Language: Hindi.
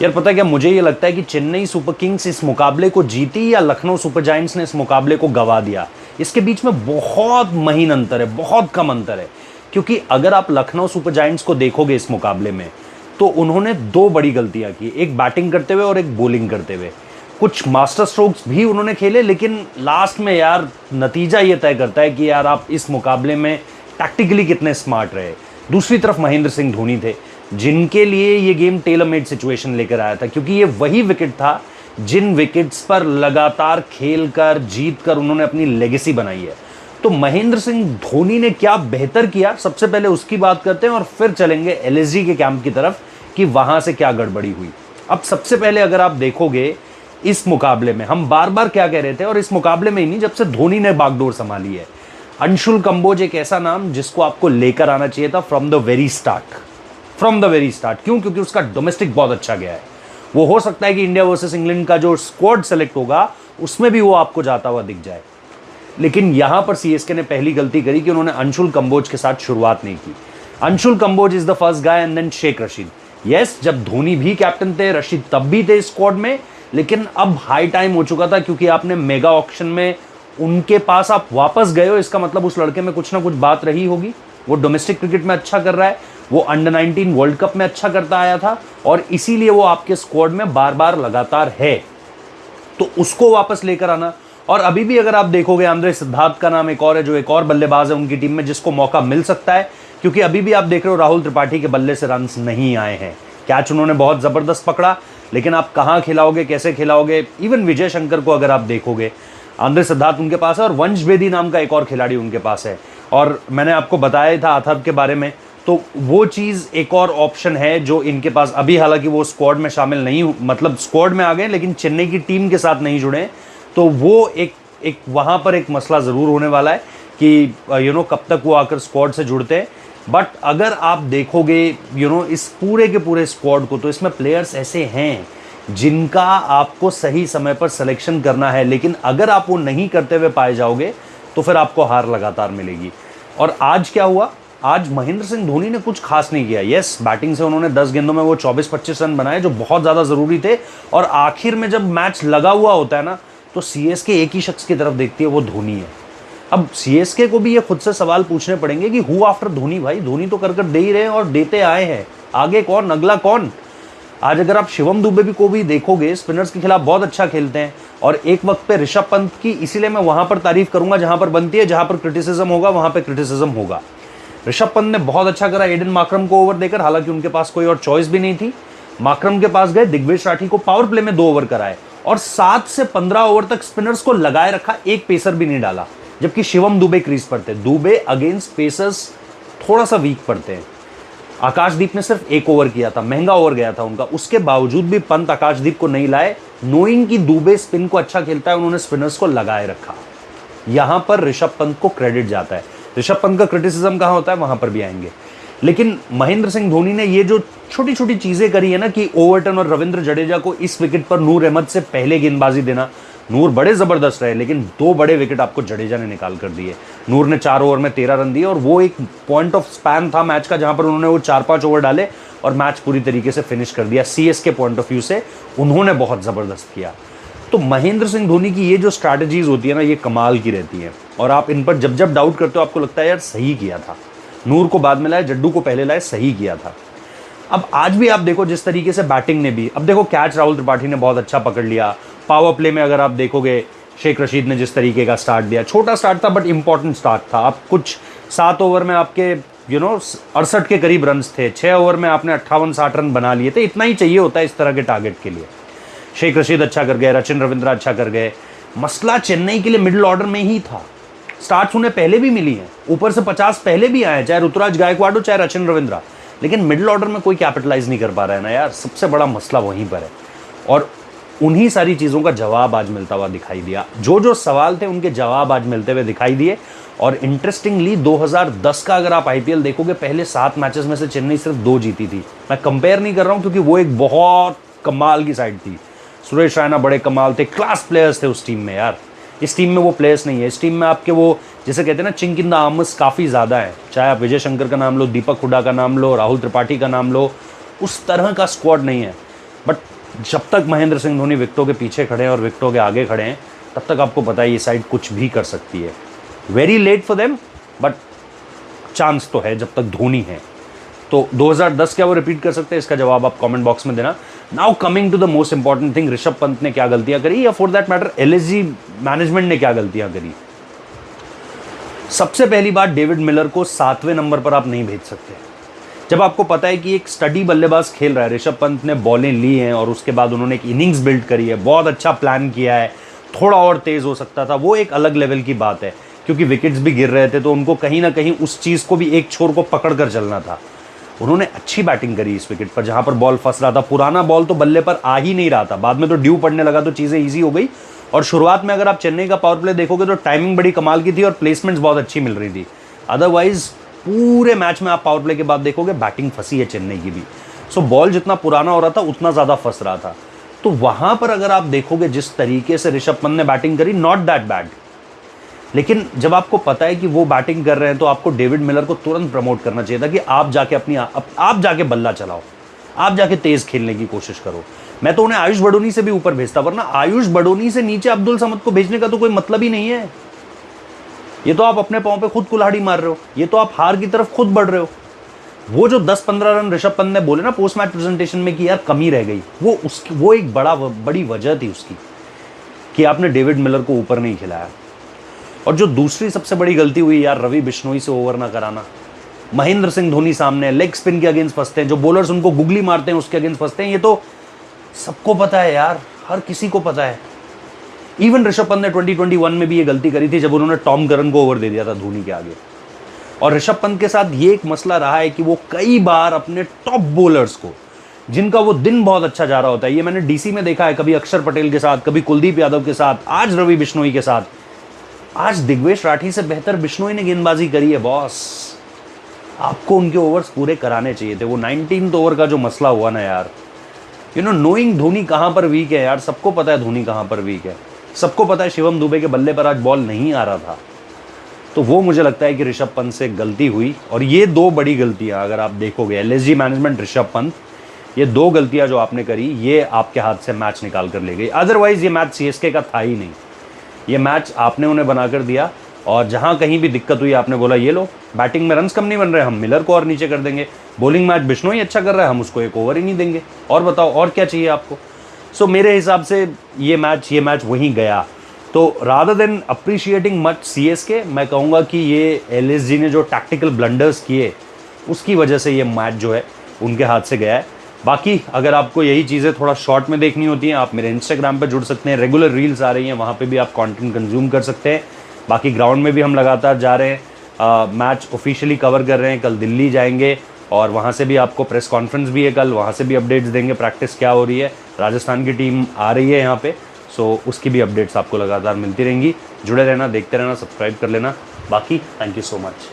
यार पता है क्या, मुझे ये लगता है कि चेन्नई सुपर किंग्स इस मुकाबले को जीती या लखनऊ सुपर जायंट्स ने इस मुकाबले को गवा दिया। इसके बीच में बहुत महीन अंतर है, बहुत कम अंतर है। क्योंकि अगर आप लखनऊ सुपर जायंट्स को देखोगे इस मुकाबले में, तो उन्होंने दो बड़ी गलतियां की, एक बैटिंग करते हुए और एक बॉलिंग करते हुए। कुछ मास्टर स्ट्रोक्स भी उन्होंने खेले, लेकिन लास्ट में यार नतीजा ये तय करता है कि यार आप इस मुकाबले में टैक्टिकली कितने स्मार्ट रहे। दूसरी तरफ महेंद्र सिंह धोनी थे, जिनके लिए ये गेम टेलर मेड सिचुएशन लेकर आया था, क्योंकि ये वही विकेट था जिन विकेट्स पर लगातार खेलकर जीतकर उन्होंने अपनी लेगेसी बनाई है। तो महेंद्र सिंह धोनी ने क्या बेहतर किया, सबसे पहले उसकी बात करते हैं और फिर चलेंगे एलएसजी के कैंप की तरफ कि वहां से क्या गड़बड़ी हुई। अब सबसे पहले अगर आप देखोगे इस मुकाबले में, हम बार बार क्या कह रहे थे, और इस मुकाबले में ही नहीं, जब से धोनी ने बागडोर संभाली है, अंशुल कंबोज एक ऐसा नाम जिसको आपको लेकर आना चाहिए था from the very start. From the very start क्यों? क्योंकि उसका डोमेस्टिक बहुत अच्छा गया है। वो हो सकता है कि इंडिया वर्सेस इंग्लैंड का जो स्क्वाड सेलेक्ट होगा उसमें भी वो आपको जाता हुआ दिख जाए, लेकिन यहां पर सीएसके ने पहली गलती करी कि उन्होंने अंशुल कंबोज के साथ शुरुआत नहीं की। Anshul Kamboj is the first guy and then Sheikh Rashid. Yes, जब धोनी भी कैप्टन थे, रशीद तब भी थे स्क्वाड में, लेकिन अब हाई टाइम हो चुका था, क्योंकि आपने मेगा ऑक्शन में उनके पास आप वापस गए हो, इसका मतलब उस लड़के में कुछ ना कुछ बात रही होगी। वो डोमेस्टिक क्रिकेट में अच्छा कर रहा है, वो अंडर 19 वर्ल्ड कप में अच्छा करता आया था, और इसीलिए वो आपके स्क्वाड में बार बार लगातार है। तो उसको वापस लेकर आना। और अभी भी अगर आप देखोगे, आंद्रे सिद्धार्थ का नाम एक और है, जो एक और बल्लेबाज है उनकी टीम में जिसको मौका मिल सकता है, क्योंकि अभी भी आप देख रहे हो राहुल त्रिपाठी के बल्ले से रन्स नहीं आए हैं। कैच उन्होंने बहुत जबरदस्त पकड़ा, लेकिन आप कहां खिलाओगे, कैसे खिलाओगे। इवन विजय शंकर को अगर आप देखोगे, आंद्रे सिद्धार्थ उनके पास है और वंश बेदी नाम का एक और खिलाड़ी उनके पास है। और मैंने आपको बताया था अथर्व के बारे में, तो वो चीज़ एक और ऑप्शन है जो इनके पास अभी, हालांकि वो स्क्वाड में शामिल नहीं, मतलब स्क्वाड में आ गए लेकिन चेन्नई की टीम के साथ नहीं जुड़े, तो वो एक वहाँ पर एक मसला ज़रूर होने वाला है कि कब तक वो आकर स्क्वाड से जुड़ते हैं। बट अगर आप देखोगे इस पूरे के पूरे स्क्वाड को, तो इसमें प्लेयर्स ऐसे हैं जिनका आपको सही समय पर सिलेक्शन करना है, लेकिन अगर आप वो नहीं करते हुए पाए जाओगे तो फिर आपको हार लगातार मिलेगी। और आज क्या हुआ, आज महेंद्र सिंह धोनी ने कुछ खास नहीं किया। यस, बैटिंग से उन्होंने 10 गेंदों में वो 24-25 रन बनाए, जो बहुत ज़्यादा ज़रूरी थे। और आखिर में जब मैच लगा हुआ होता है ना, तो सीएसके एक ही शख्स की तरफ देखती है, वो धोनी है। अब सीएसके को भी ये खुद से सवाल पूछने पड़ेंगे कि हु आफ्टर धोनी। भाई धोनी तो कर दे ही रहे हैं और देते आए हैं, आगे कौन, अगला कौन। आज अगर आप शिवम दुबे को भी देखोगे, स्पिनर्स के खिलाफ बहुत अच्छा खेलते हैं। और एक वक्त पे ऋषभ पंत की, इसीलिए मैं वहां पर तारीफ करूंगा जहां पर बनती है, जहां पर क्रिटिसिज्म होगा वहां पर क्रिटिसिज्म होगा। ऋषभ पंत ने बहुत अच्छा करा एडन मार्क्रम को ओवर देकर, हालांकि उनके पास कोई और चॉइस भी नहीं थी। मार्क्रम के पास गए, दिग्विजय राठी को पावर प्ले में 2 ओवर कराए और 7 से 15 ओवर तक स्पिनर्स को लगाए रखा, एक पेसर भी नहीं डाला, जबकि शिवम दुबे क्रीज पर थे। दुबे अगेंस्ट पेसर्स थोड़ा सा वीक पड़ते हैं। आकाशदीप ने सिर्फ 1 ओवर किया था, महंगा ओवर गया था उनका, उसके बावजूद भी पंत आकाशदीप को नहीं लाए। नोइंग की दुबे स्पिन को अच्छा खेलता है, उन्होंने स्पिनर्स को लगाए रखा। यहां पर ऋषभ पंत को क्रेडिट जाता है। ऋषभ पंत का क्रिटिसिज्म कहां होता है, वहां पर भी आएंगे। लेकिन महेंद्र सिंह धोनी ने ये जो छोटी छोटी चीजें करी है ना, कि ओवरटन और रविंद्र जडेजा को इस विकेट पर नूर अहमद से पहले गेंदबाजी देना। नूर बड़े जबरदस्त रहे, लेकिन 2 बड़े विकेट आपको जडेजा ने निकाल कर दिए। नूर ने 4 ओवर में 13 रन दिए, और वो एक पॉइंट ऑफ स्पैन था मैच का जहां पर उन्होंने वो 4-5 ओवर डाले और मैच पूरी तरीके से फिनिश कर दिया। सीएसके पॉइंट ऑफ व्यू से उन्होंने बहुत जबरदस्त किया। तो महेंद्र सिंह धोनी की ये जो स्ट्रैटेजीज होती है ना, ये कमाल की रहती हैं, और आप इन पर जब जब डाउट करते हो आपको लगता है यार सही किया था। नूर को बाद में लाए, जड्डू को पहले लाए, सही किया था। अब आज भी आप देखो जिस तरीके से बैटिंग ने भी, अब देखो कैच राहुल त्रिपाठी ने बहुत अच्छा पकड़ लिया। पावर प्ले में अगर आप देखोगे, शेख रशीद ने जिस तरीके का स्टार्ट दिया, छोटा स्टार्ट था बट इंपॉर्टेंट स्टार्ट था। आप कुछ 7 ओवर में आपके 68 के करीब रन थे, 6 ओवर में आपने 58-60 रन बना लिए थे। इतना ही चाहिए होता है इस तरह के टारगेट के लिए। शेख रशीद अच्छा कर गए, रचिन रविंद्रा अच्छा कर गए। मसला चेन्नई के लिए मिडिल ऑर्डर में ही था। स्टार्ट्स उन्हें पहले भी मिली हैं, ऊपर से 50 पहले भी आए, चाहे ऋतुराज गायकवाड हो चाहे रचिन रविंद्रा, लेकिन मिडिल ऑर्डर में कोई कैपिटलाइज नहीं कर पा रहा है ना यार। सबसे बड़ा मसला वहीं पर है, और उन्हीं सारी चीज़ों का जवाब आज मिलता हुआ दिखाई दिया। जो जो सवाल थे उनके जवाब आज मिलते हुए दिखाई दिए। और इंटरेस्टिंगली 2010 का अगर आप आईपीएल देखोगे, पहले 7 मैचेस में से चेन्नई सिर्फ 2 जीती थी। मैं कंपेयर नहीं कर रहा हूँ, क्योंकि वो एक बहुत कमाल की साइड थी। सुरेश रैना बड़े कमाल थे, क्लास प्लेयर्स थे उस टीम में यार। इस टीम में वो प्लेयर्स नहीं है। इस टीम में आपके वो जिसे कहते हैं ना चिंक इन द आर्मर्स काफ़ी ज़्यादा है। चाहे आप विजय शंकर का नाम लो, दीपक हुड्डा का नाम लो, राहुल त्रिपाठी का नाम लो, उस तरह का स्क्वाड नहीं है। बट जब तक महेंद्र सिंह धोनी विकेटों के पीछे खड़े हैं और विकेटों के आगे खड़े हैं, तब तक आपको पता है ये साइड कुछ भी कर सकती है। Very late for them, but chance तो है जब तक धोनी है। तो 2010 क्या वो रिपीट कर सकते हैं? इसका जवाब आप कमेंट बॉक्स में देना। Now coming to the most important thing, Rishabh Pant ने क्या गलतियां करी, या for that matter LSG management ने क्या गलतियां करी। सबसे पहली बात, डेविड मिलर को 7वें नंबर पर आप नहीं भेज सकते। जब आपको पता है कि एक स्टडी बल्लेबाज खेल रहा है, ऋषभ पंत ने बॉलें ली हैं और उसके बाद उन्होंने एक इनिंग्स बिल्ड करी है, बहुत अच्छा प्लान किया है, थोड़ा और तेज हो सकता था, वो एक अलग लेवल की बात है, क्योंकि विकेट्स भी गिर रहे थे तो उनको कहीं ना कहीं उस चीज़ को भी एक छोर को पकड़ कर चलना था। उन्होंने अच्छी बैटिंग करी इस विकेट पर, जहां पर बॉल फंस रहा था, पुराना बॉल तो बल्ले पर आ ही नहीं रहा था, बाद में तो ड्यू पड़ने लगा तो चीज़ें ईजी हो गई। और शुरुआत में अगर आप चेन्नई का पावर प्ले देखोगे तो टाइमिंग बड़ी कमाल की थी और प्लेसमेंट्स बहुत अच्छी मिल रही थी। अदरवाइज पूरे मैच में आप पावर प्ले के बाद देखोगे बैटिंग फंसी है चेन्नई की भी। सो बॉल जितना पुराना हो रहा था उतना ज़्यादा फंस रहा था। तो वहां पर अगर आप देखोगे जिस तरीके से ऋषभ पंत ने बैटिंग करी, नॉट दैट बैड। लेकिन जब आपको पता है कि वो बैटिंग कर रहे हैं तो आपको डेविड मिलर को तुरंत प्रमोट करना चाहिए था कि आप जाके आप जाके बल्ला चलाओ, आप जाके तेज खेलने की कोशिश करो। मैं तो उन्हें आयुष बडोनी से भी ऊपर भेजता, वरना आयुष बडोनी से नीचे अब्दुल समद को भेजने का तो कोई मतलब ही नहीं है। ये तो आप अपने पांव पे खुद कुल्हाड़ी मार रहे हो, ये तो आप हार की तरफ खुद बढ़ रहे हो। वो जो 10-15 रन ऋषभ पंत ने बोले ना पोस्ट मैच प्रेजेंटेशन में कि यार कमी रह गई, वो एक बड़ी वजह थी उसकी कि आपने डेविड मिलर को ऊपर नहीं खिलाया। और जो दूसरी सबसे बड़ी गलती हुई यार, रवि बिश्नोई से ओवर ना कराना। महेंद्र सिंह धोनी सामने लेग स्पिन के अगेंस्ट फंसते हैं, जो बॉलर्स उनको गुगली मारते हैं उसके अगेंस्ट फंसते हैं, ये तो सबको पता है यार, हर किसी को पता है। इवन ऋषभ पंत ने 2021 में भी ये गलती करी थी जब उन्होंने टॉम करन को ओवर दे दिया था धोनी के आगे। और ऋषभ पंत के साथ ये एक मसला रहा है कि वो कई बार अपने टॉप बॉलर्स को, जिनका वो दिन बहुत अच्छा जा रहा होता है, ये मैंने डीसी में देखा है, कभी अक्षर पटेल के साथ, कभी कुलदीप यादव के साथ, आज रवि बिश्नोई के साथ। आज दिग्वेश राठी से बेहतर बिश्नोई ने गेंदबाजी करी है बॉस। आपको उनके ओवर्स पूरे कराने चाहिए थे। वो 19th ओवर का जो मसला हुआ ना यार, नोइंग धोनी कहां पर वीक है यार, सबको पता है धोनी कहां पर वीक है, सबको पता है शिवम दुबे के बल्ले पर आज बॉल नहीं आ रहा था। तो वो मुझे लगता है कि ऋषभ पंत से गलती हुई, और ये दो बड़ी गलतियां अगर आप देखोगे, एलएसजी मैनेजमेंट, ऋषभ पंत, ये दो गलतियां जो आपने करी, ये आपके हाथ से मैच निकाल कर ले गई। अदरवाइज ये मैच सीएसके का था ही नहीं, ये मैच आपने उन्हें बनाकर दिया। और जहां कहीं भी दिक्कत हुई आपने बोला ये लो, बैटिंग में रन्स कम नहीं बन रहे, हम मिलर को और नीचे कर देंगे, बॉलिंग मैच बिश्नोई अच्छा कर रहा है, हम उसको एक ओवर ही नहीं देंगे, और बताओ और क्या चाहिए आपको। सो मेरे हिसाब से ये मैच वहीं गया। तो rather than appreciating much CSK, मैं कहूँगा कि ये एलएसजी ने जो टैक्टिकल ब्लंडर्स किए उसकी वजह से ये मैच जो है उनके हाथ से गया है। बाकी अगर आपको यही चीज़ें थोड़ा शॉर्ट में देखनी होती हैं, आप मेरे इंस्टाग्राम पे जुड़ सकते हैं, रेगुलर रील्स आ रही हैं, वहाँ पे भी आप कंटेंट कंज्यूम कर सकते हैं। बाकी ग्राउंड में भी हम लगातार जा रहे हैं, मैच ऑफिशियली कवर कर रहे हैं, कल दिल्ली जाएंगे और वहाँ से भी आपको प्रेस कॉन्फ्रेंस भी है कल, वहाँ से भी अपडेट्स देंगे, प्रैक्टिस क्या हो रही है, राजस्थान की टीम आ रही है यहाँ पे, सो उसकी भी अपडेट्स आपको लगातार मिलती रहेंगी। जुड़े रहना, देखते रहना, सब्सक्राइब कर लेना। बाकी थैंक यू सो मच।